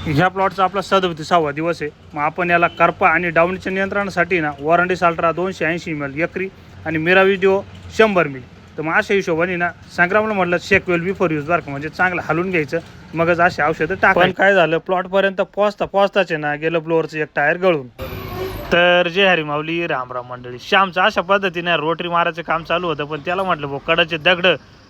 ह्या प्लॉटचा आपला 37वा दिवस आहे. मग आपण याला करपा आणि डावणीच्या नियंत्रणासाठी ना वॉरंटी साल्ट्रा 280 ml एकरी आणि मिरा व्हिडिओ 100 ml. तर मग अशा हिशोबाने ना संग्रामला म्हटलं शेक वेल बिफोर यूज बरं का, म्हणजे चांगलं हलवून घ्यायचं मगच असे औषधं टाकायचं. पण काय झालं प्लॉटपर्यंत पोचताच आहे ना गेलं ब्लोअरचं एक टायर गळून. तर जय हरी माऊली राम राम मंडळी. श्यामचं अशा पद्धतीने रोटरी मारायचं काम चालू होतं, पण त्याला म्हटलं भाऊ कडाचे दगड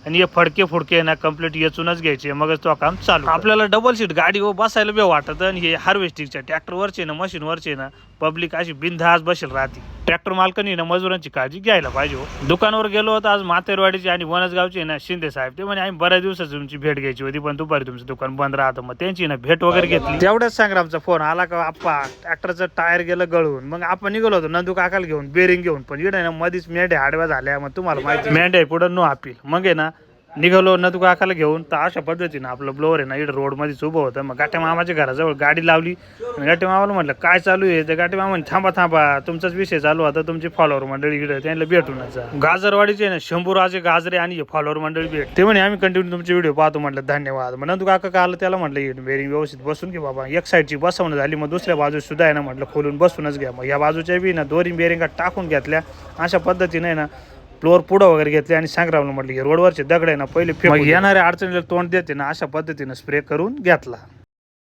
आणि हे फडके फुडके ना कंप्लीट येचूनच घ्यायचे मगच तो काम चालू. आपल्याला डबल सीट गाडी बसायला बी वाटत आणि हे हार्वेस्टिंगच्या ट्रॅक्टरवरचे ना मशीनवरचे ना पब्लिक अशी बिनधास्त बसेल राहते. ट्रॅक्टर मालकांनी ना मजुरांची काळजी घ्यायला पाहिजे. दुकानावर गेलो होतो आज मातेरवाडीचे आणि वनसगावचे ना शिंदे साहेब, ते म्हणे आम्ही बऱ्याच दिवसाची तुमची भेट घ्यायची होती पण दुपारी तुमचं दुकान बंद राहतं. मग त्यांची ना भेट वगैरे घेतली. तेवढ्याच संग्रामचा फोन आला का आप्पा ट्रॅक्टरचं टायर गेलं गळून. मग आपण निघालो होतो नंदू काकाला घेऊन बेरिंग घेऊन, पण इकडे ना मधीच मेंढ्या आडव्या झाल्या. मग तुम्हाला माहिती मेंढ्या पुढे नो अपील. मग आहे ना निघालो नदू काकाला घेऊन. तर अशा पद्धतीनं आपलं ब्लोअर आहे ना इकडे रोडमध्येच उभं होतं. मग गाठ्या मामाच्या घराजवळ गाडी लावली आणि गाठ्या मामाला म्हटलं काय चालू आहे. तर गाठ्या मामा थांबा तुमचाच विषय चालू होता, तुमची फॉलोअर मंडळी इकडे त्यांना भेटून गाजरवाडीचे ना शंभूराजे गाजरे आणि फॉलोअर मंडळी भेट. ते म्हणे आम्ही कंटिन्यू तुमचे व्हिडिओ पाहतो. म्हटलं धन्यवाद. मग नंदू काका आलं त्याला म्हटलं बेरिंग व्यवस्थित बसून घे बाबा. एक साईडची बसवणं झाली मग दुसऱ्या बाजूस सुद्धा आहे ना म्हटलं खोलून बसूनच घ्या. मग या बाजूच्या बी ना दोरी बेरिंगा टाकून घेतल्या. अशा पद्धतीने ना फ्लोअर पुढं वगैरे घेतले आणि संग्रामला म्हटलं रोडवरचे दगड आहे ना पहिले येणाऱ्या अडचणीला तोंड देते ना अशा पद्धतीनं स्प्रे करून घेतला.